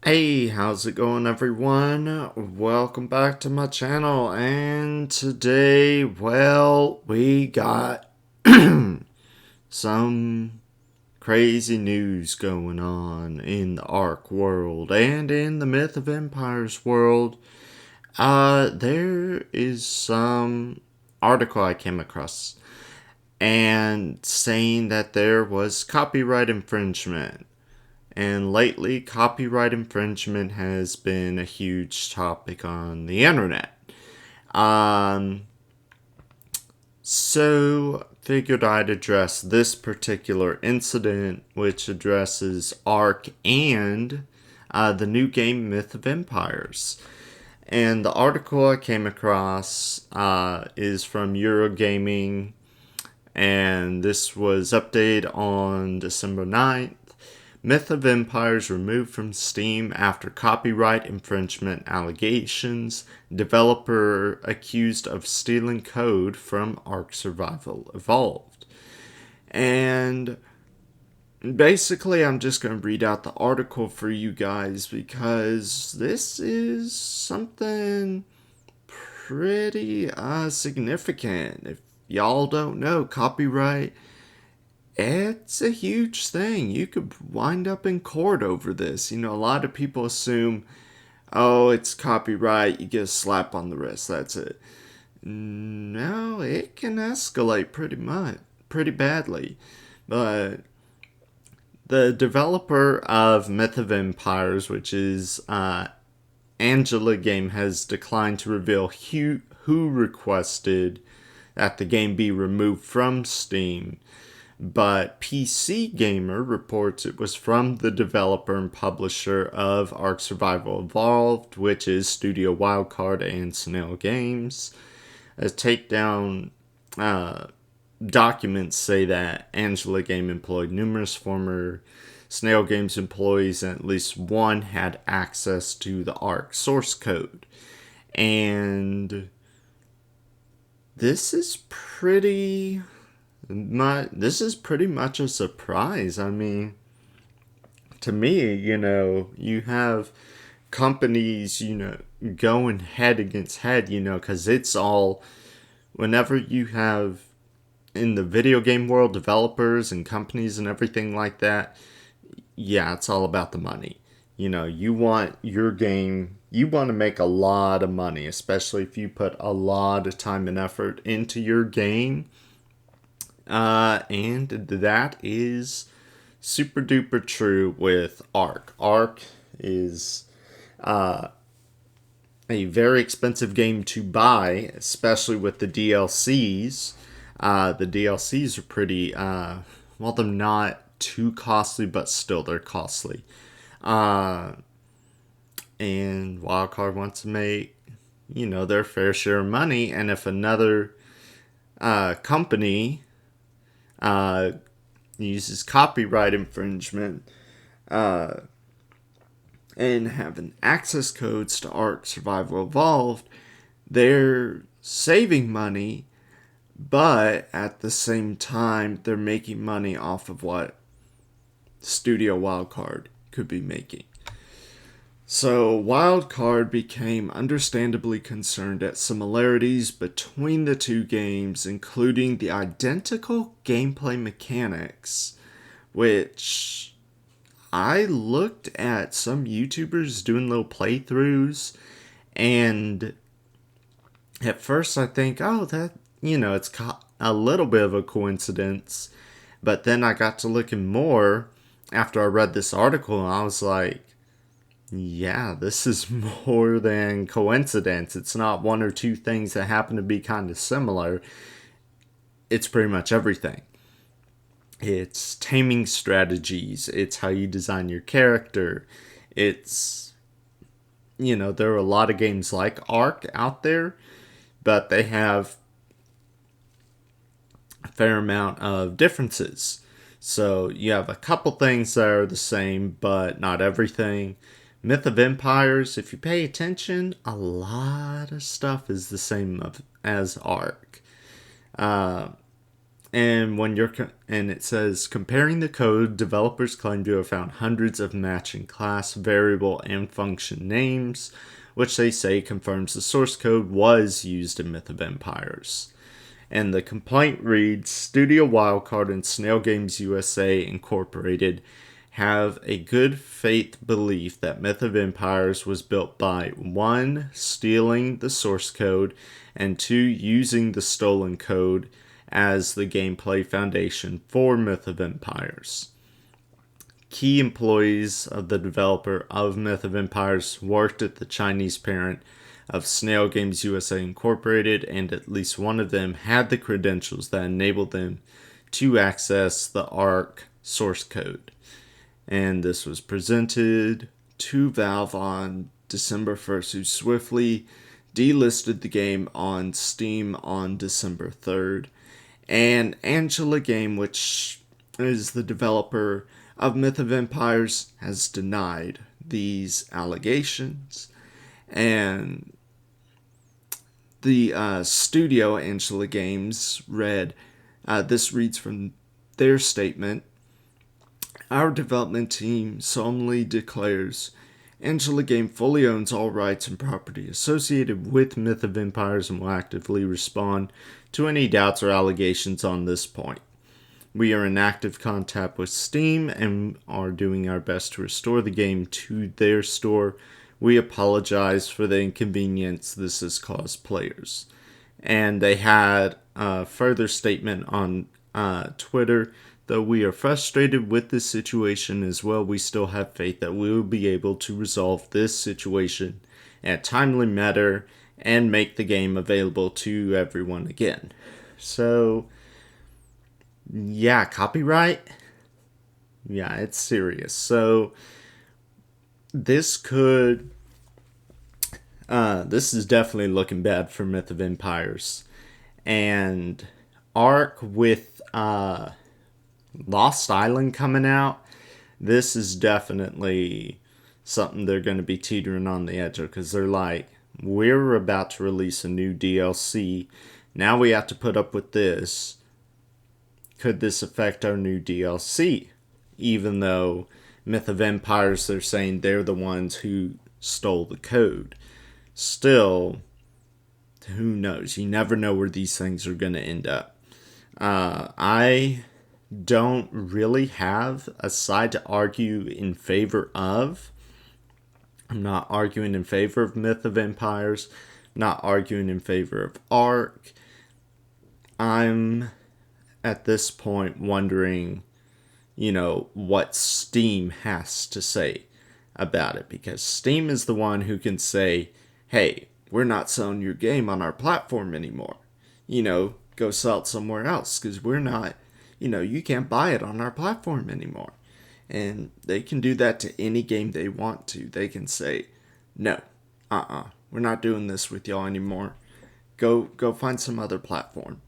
Hey, how's it going, everyone? Welcome back to my channel. And today, we got some crazy news going on in the ARK world and in the Myth of Empires world. There is some article I came across and saying that there was copyright infringement. And lately, copyright infringement has been a huge topic on the internet. Um, so, figured I'd address this particular incident, which addresses ARK and the new game Myth of Empires. And the article I came across is from Eurogaming, and this was updated on December 9th. Myth of Empires removed from Steam after copyright infringement allegations. Developer accused of stealing code from ARK Survival Evolved. And basically, I'm just going to read out the article for you guys because this is something pretty significant. If y'all don't know, copyright, it's a huge thing. You could wind up in court over this. A lot of people assume, oh, it's copyright, you get a slap on the wrist, that's it. No, it can escalate pretty badly. But the developer of Myth of Empires, which is Angela Game, has declined to reveal who requested that the game be removed from Steam. But PC Gamer reports it was from the developer and publisher of ARK Survival Evolved, which is Studio Wildcard and Snail Games. As takedown documents say that Angela Game employed numerous former Snail Games employees, and at least one had access to the ARK source code. And this is pretty much a surprise. I mean, to me, you have companies, going head against head, because it's all, whenever you have in the video game world, developers and companies and everything like that, yeah, it's all about the money. You want your game, you want to make a lot of money, especially if you put a lot of time and effort into your game. And that is super duper true with ARK. ARK is a very expensive game to buy, especially with the DLCs. The DLCs are pretty, they're not too costly, but still they're costly. And Wildcard wants to make, their fair share of money. And if another company uses copyright infringement and having access codes to ARK Survival Evolved, they're saving money, but at the same time, they're making money off of what Studio Wildcard could be making. So Wildcard became understandably concerned at similarities between the two games, including the identical gameplay mechanics, which I looked at some YouTubers doing little playthroughs, and at first I think, oh, that, it's a little bit of a coincidence, but then I got to looking more after I read this article, and I was like, yeah, this is more than coincidence. It's not one or two things that happen to be kind of similar. It's pretty much everything. It's taming strategies. It's how you design your character. It's, there are a lot of games like ARK out there, but they have a fair amount of differences. So you have a couple things that are the same, but not everything. Myth of Empires, if you pay attention, a lot of stuff is the same as ARK. And and it says, comparing the code, developers claim to have found hundreds of matching class, variable, and function names, which they say confirms the source code was used in Myth of Empires. And the complaint reads, Studio Wildcard and Snail Games USA Incorporated have a good faith belief that Myth of Empires was built by 1. Stealing the source code, and 2. Using the stolen code as the gameplay foundation for Myth of Empires. Key employees of the developer of Myth of Empires worked at the Chinese parent of Snail Games USA Incorporated, and at least one of them had the credentials that enabled them to access the ARK source code. And this was presented to Valve on December 1st, who swiftly delisted the game on Steam on December 3rd. And Angela Game, which is the developer of Myth of Empires, has denied these allegations. And the studio, Angela Games, this reads from their statement, our development team solemnly declares Angela Game fully owns all rights and property associated with Myth of Empires and will actively respond to any doubts or allegations on this point. We are in active contact with Steam and are doing our best to restore the game to their store. We apologize for the inconvenience this has caused players. And they had a further statement on Twitter. Though we are frustrated with this situation as well, we still have faith that we will be able to resolve this situation in a timely manner and make the game available to everyone again. So, yeah, copyright? Yeah, it's serious. So, this is definitely looking bad for Myth of Empires. And ARK with, Lost Island coming out, this is definitely something they're going to be teetering on the edge of, because they're like, we're about to release a new DLC. Now we have to put up with this. Could this affect our new DLC? Even though Myth of Empires, they're saying they're the ones who stole the code. Still, who knows? You never know where these things are going to end up. I don't really have a side to argue in favor of. I'm not arguing in favor of Myth of Empires, not arguing in favor of ARK. I'm at this point wondering, what Steam has to say about it, because Steam is the one who can say, hey, we're not selling your game on our platform anymore. Go sell it somewhere else, because we're not, you can't buy it on our platform anymore. And they can do that to any game they want to. They can say, no, we're not doing this with y'all anymore. Go find some other platform.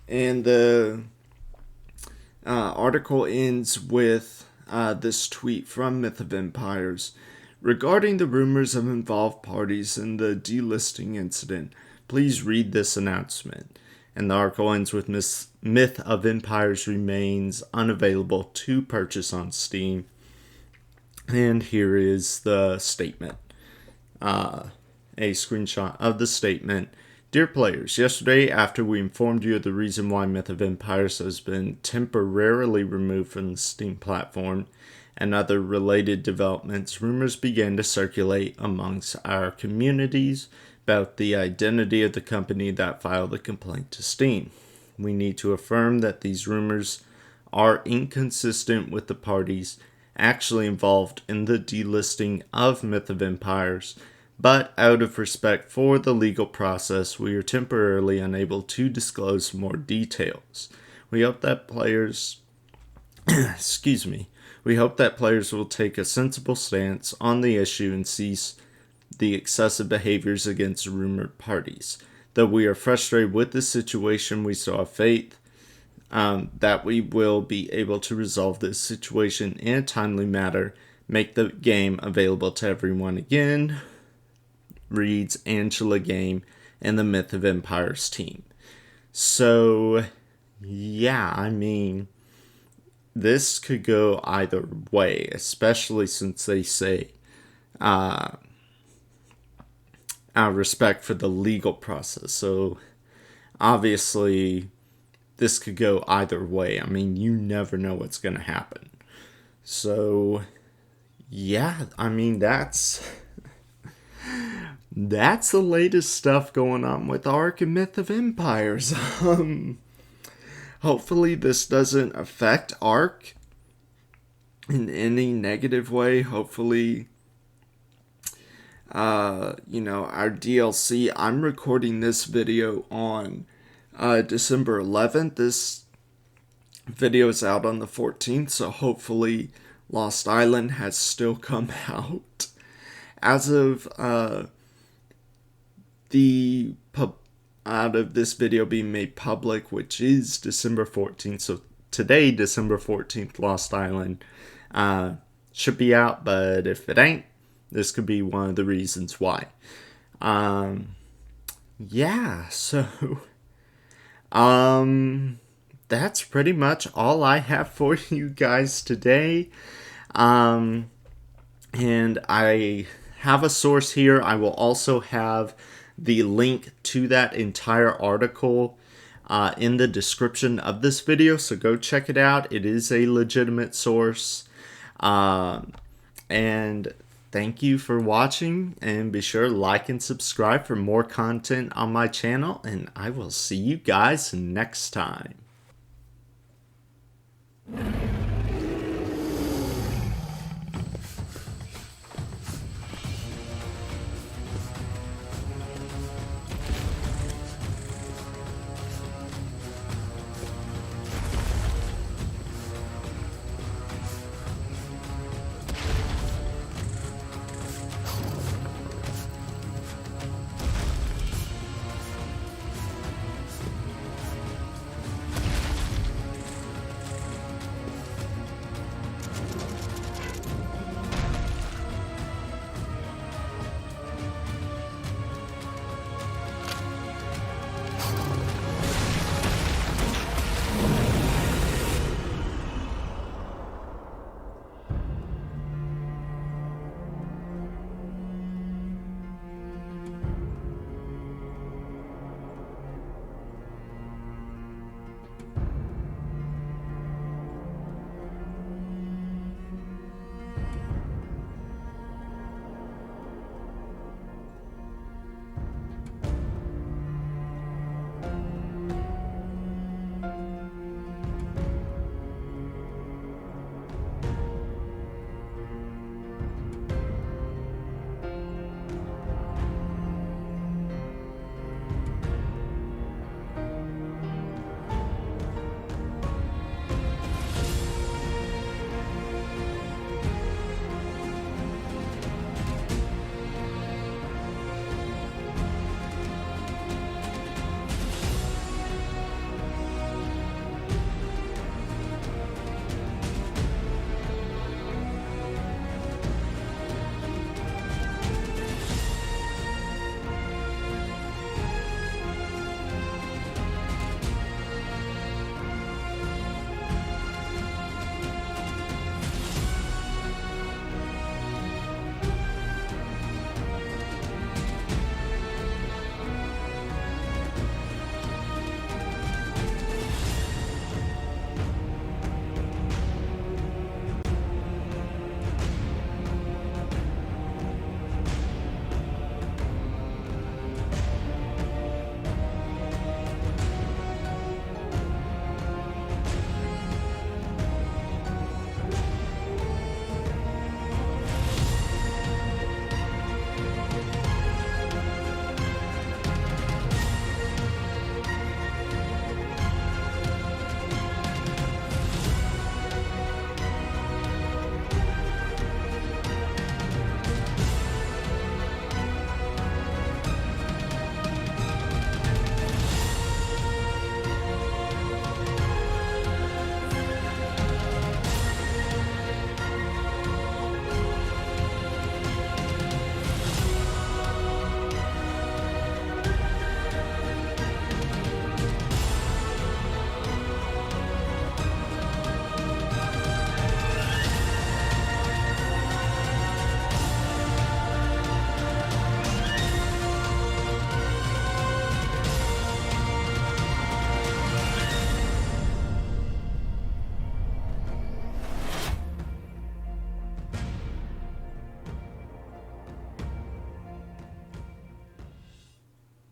And the article ends with this tweet from Myth of Empires. Regarding the rumors of involved parties in the delisting incident, please read this announcement. And the article ends with Myth of Empires remains unavailable to purchase on Steam. And here is the statement. A screenshot of the statement. Dear players, yesterday after we informed you of the reason why Myth of Empires has been temporarily removed from the Steam platform and other related developments, rumors began to circulate amongst our communities about the identity of the company that filed the complaint to Steam. We need to affirm that these rumors are inconsistent with the parties actually involved in the delisting of Myth of Empires, but out of respect for the legal process, we are temporarily unable to disclose more details. We hope that players we hope that players will take a sensible stance on the issue and cease the excessive behaviors against rumored parties. Though we are frustrated with this situation, we still have faith that we will be able to resolve this situation in a timely manner, make the game available to everyone again, reads Angela Game and the Myth of Empires team. So, yeah, I mean, this could go either way, especially since they say respect for the legal process. So, obviously, this could go either way. I mean, you never know what's going to happen. So, yeah, I mean, that's the latest stuff going on with ARK and Myth of Empires. Hopefully this doesn't affect ARK in any negative way. Hopefully, our DLC. I'm recording this video on December 11th. This video is out on the 14th, so hopefully Lost Island has still come out. As of out of this video being made public, which is December 14th. So today, December 14th, Lost Island should be out, but if it ain't, this could be one of the reasons why. Yeah, so that's pretty much all I have for you guys today. And I have a source here. I will also have the link to that entire article in the description of this video, so go check it out. It is a legitimate source. And thank you for watching, and be sure to like and subscribe for more content on my channel, and I will see you guys next time.